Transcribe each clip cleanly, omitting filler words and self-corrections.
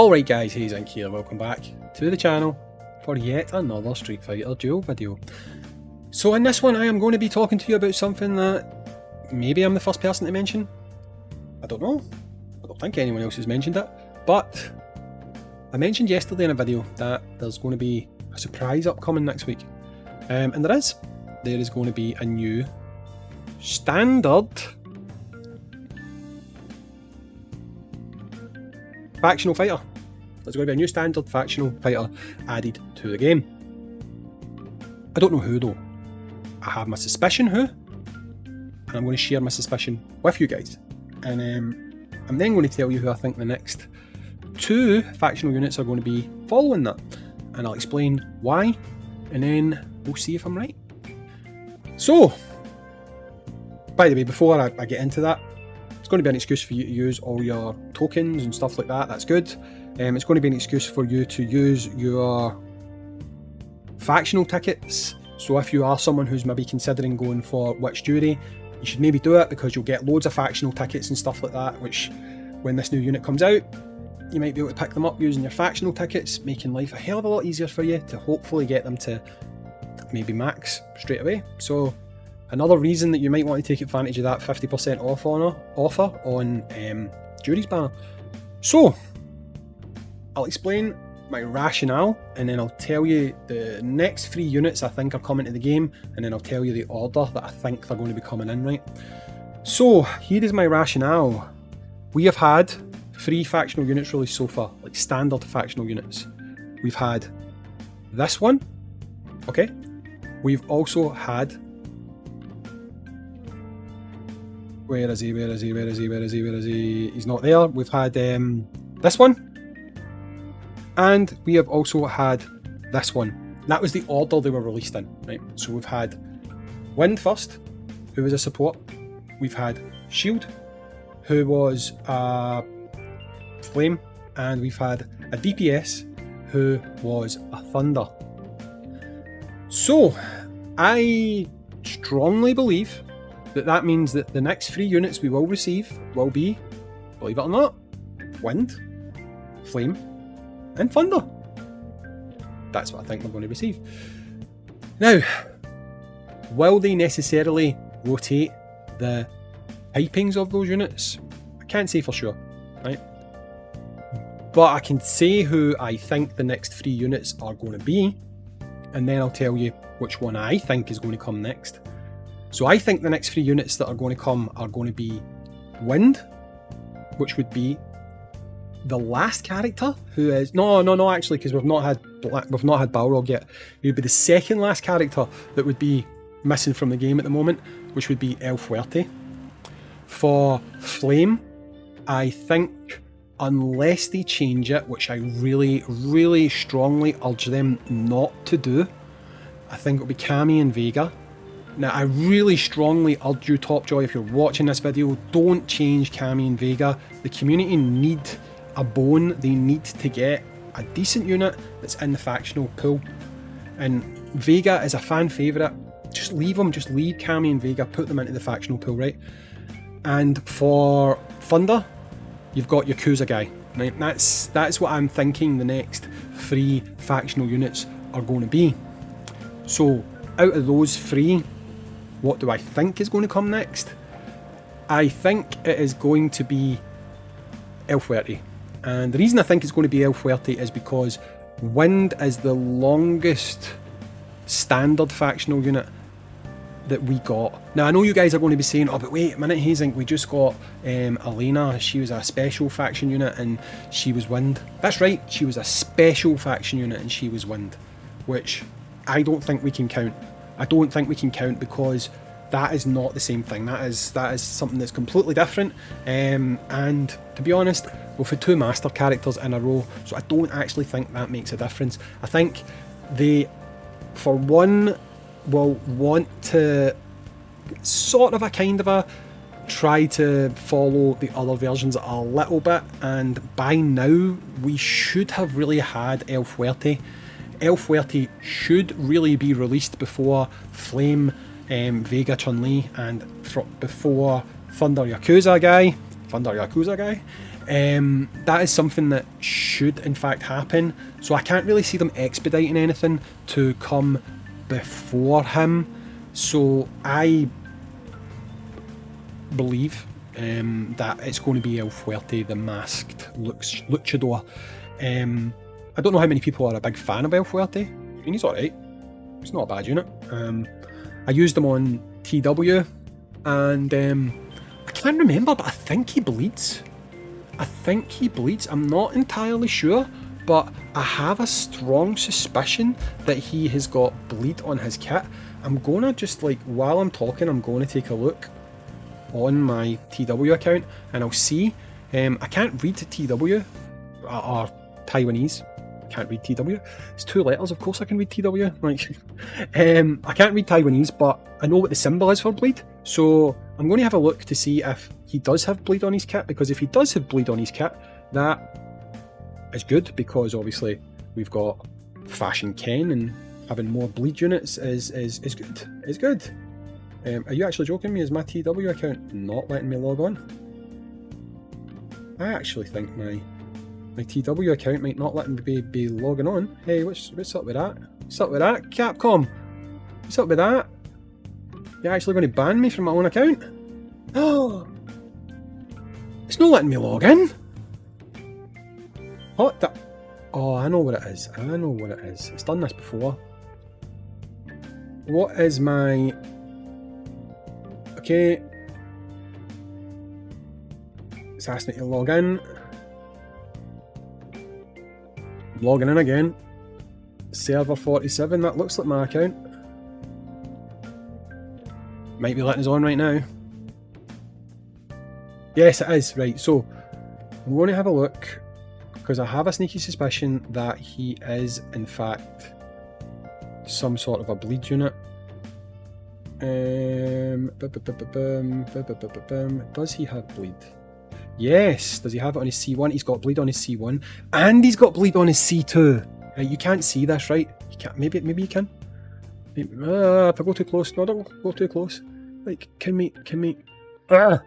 Alright guys, Hayzink here, welcome back to the channel for yet another Street Fighter Duel video. So in this one I am going to be talking to you about something that maybe I'm the first person to mention. I don't know, I don't think anyone else has mentioned it, but I mentioned yesterday in a video that there's going to be a surprise upcoming next week. And there is going to be a new standard factional fighter. There's going to be a new standard factional fighter added to the game. I don't know who though. I have my suspicion who, and I'm going to share my suspicion with you guys. And I'm then going to tell you who I think the next two factional units are going to be following that. And I'll explain why, and then we'll see if I'm right. So, by the way, before I get into that, it's going to be an excuse for you to use all your tokens and stuff like that. That's good. It's going to be an excuse for you to use your factional tickets. So if you are someone who's maybe considering going for Witch Jury, you should maybe do it because you'll get loads of factional tickets and stuff like that, which when this new unit comes out, you might be able to pick them up using your factional tickets, making life a hell of a lot easier for you to hopefully get them to maybe max straight away. So another reason that you might want to take advantage of that 50% off offer on Jury's banner. So I'll explain my rationale, and then I'll tell you the next 3 units I think are coming to the game, and then I'll tell you the order that I think they're going to be coming in, right? So here is my rationale. We have had 3 factional units released so far, like standard factional units. We've had this one, okay? We've also had... Where is he? He's not there. We've had this one. And we have also had this one. That was the order they were released in, right? So we've had Wind first, who was a support. We've had Shield, who was a Flame. And we've had a DPS, who was a Thunder. So, I strongly believe that means that the next 3 units we will receive will be, believe it or not, Wind, Flame, and Thunder. That's what I think we're going to receive. Now, will they necessarily rotate the typings of those units? I can't say for sure, right? But I can say who I think the next 3 units are going to be, and then I'll tell you which one I think is going to come next. So I think the next 3 units that are going to come are going to be Wind, which would be the last character who is no actually, because we've not had Balrog yet. It would be the second last character that would be missing from the game at the moment, which would be El Fuerte. For Flame, I think unless they change it, which I really strongly urge them not to do, I think it'll be Cammy and Vega. Now, I really strongly urge you, Topjoy, if you're watching this video, don't change Cammy and Vega. The community need a bone. They need to get a decent unit that's in the factional pool. And Vega is a fan favourite. Just leave them. Just leave Cammy and Vega. Put them into the factional pool, right? And for Thunder, you've got Yakuza guy. Right? That's what I'm thinking the next 3 factional units are going to be. So, out of those 3, what do I think is going to come next? I think it is going to be El Fuerte. And the reason I think it's going to be El Fuerte is because Wind is the longest standard factional unit that we got. Now, I know you guys are going to be saying, oh, but wait a minute, Hayzink, we just got Elena. She was a special faction unit and she was Wind. That's right, she was a special faction unit and she was Wind, which I don't think we can count. I don't think we can count because that is not the same thing. That is something that's completely different. And to be honest, we've had 2 master characters in a row, so I don't actually think that makes a difference. I think they, for one, will want to sort of try to follow the other versions a little bit, and by now we should have really had El Fuerte. El Fuerte should really be released before Flame, Vega, Chun-Li, and before Thunder Yakuza guy. That is something that should in fact happen, so I can't really see them expediting anything to come before him. So I believe that it's going to be El Fuerte, the masked luchador. I don't know how many people are a big fan of El Fuerte. I mean, he's alright. It's not a bad unit. I used him on TW, and I can't remember, but I think he bleeds. I'm not entirely sure, but I have a strong suspicion that he has got bleed on his kit. I'm gonna just, like, while I'm talking, I'm going to take a look on my TW account, and I'll see. I can't read TW, or Taiwanese. I can't read TW. It's 2 letters, of course I can read TW. Like, I can't read Taiwanese, but I know what the symbol is for bleed. So I'm going to have a look to see if he does have bleed on his kit, because if he does have bleed on his kit, that is good, because obviously we've got Fashion Ken, and having more bleed units is good. It's good. Are you actually joking me? Is my TW account not letting me log on? I actually think my TW account might not let me be logging on. Hey, what's up with that? What's up with that, Capcom? What's up with that? You're actually going to ban me from my own account? Oh, it's not letting me log in. What the? Oh, I know what it is. It's done this before. What is my... Okay. It's asking me to log in. Logging in again. Server 47, that looks like my account. Might be letting us on right now. Yes, it is. Right, so I'm going to have a look, because I have a sneaky suspicion that he is in fact some sort of a bleed unit. Does he have bleed? Yes. Does he have it on his C1? He's got bleed on his C1, and he's got bleed on his C2. You can't see this, right? You can't. Maybe you can. Maybe, if I go too close, no, don't go too close. Like, can we? Can I?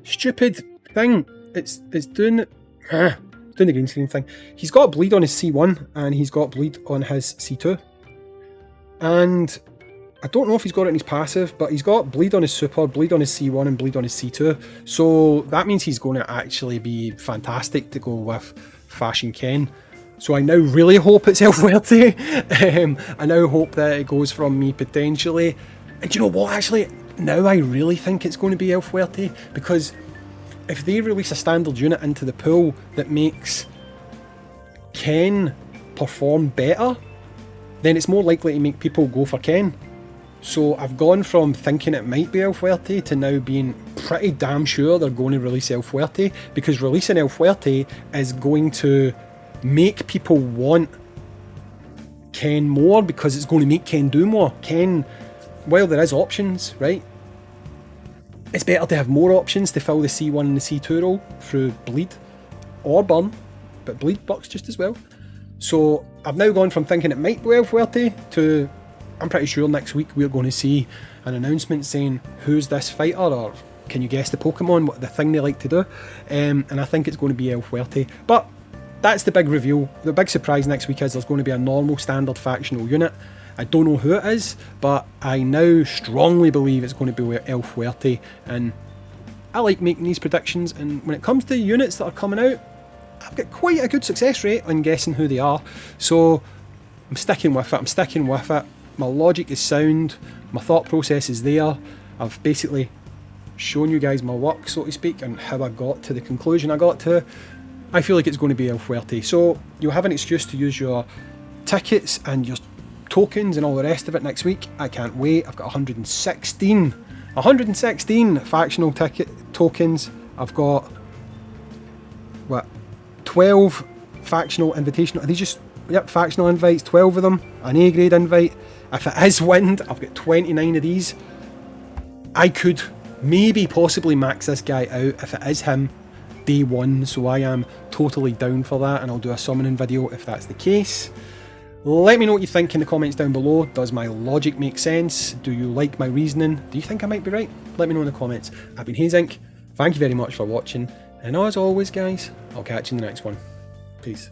Stupid thing. It's doing it. Doing the green screen thing. He's got bleed on his C1, and he's got bleed on his C2, and I don't know if he's got it in his passive, but he's got bleed on his super, bleed on his C1, and bleed on his C2. So that means he's going to actually be fantastic to go with Fashion Ken. So I now really hope it's El Fuerte. I now hope that it goes from me potentially. And you know what, actually, now I really think it's going to be El Fuerte, because if they release a standard unit into the pool that makes Ken perform better, then it's more likely to make people go for Ken. So I've gone from thinking it might be El Fuerte to now being pretty damn sure they're going to release El Fuerte, because releasing El Fuerte is going to make people want Ken more, because it's going to make Ken do more. Ken, while there is options, right, it's better to have more options to fill the C1 and the C2 role through bleed or burn, but bleed works just as well. So I've now gone from thinking it might be El Fuerte to I'm pretty sure next week we're going to see an announcement saying who's this fighter, or can you guess the Pokemon, what the thing they like to do, and I think it's going to be El Fuerte. But that's the big reveal. The big surprise next week is there's going to be a normal standard factional unit. I don't know who it is, but I now strongly believe it's going to be El Fuerte, and I like making these predictions, and when it comes to units that are coming out, I've got quite a good success rate on guessing who they are, so I'm sticking with it. My logic is sound, my thought process is there. I've basically shown you guys my work, so to speak, and how I got to the conclusion I got to. I feel like it's going to be El Fuerte, so you'll have an excuse to use your tickets and your tokens and all the rest of it next week. I can't wait. I've got 116 factional ticket tokens. I've got 12 factional invitational. Are these just factional invites? 12 of them, an A grade invite. If it is wind, I've got 29 of these. I could maybe possibly max this guy out if it is him day one, so I am totally down for that, and I'll do a summoning video if that's the case. Let me know what you think in the comments down below. Does my logic make sense? Do you like my reasoning? Do you think I might be right? Let me know in the comments. I've been Hayzink. Thank you very much for watching, and as always guys, I'll catch you in the next one. Peace.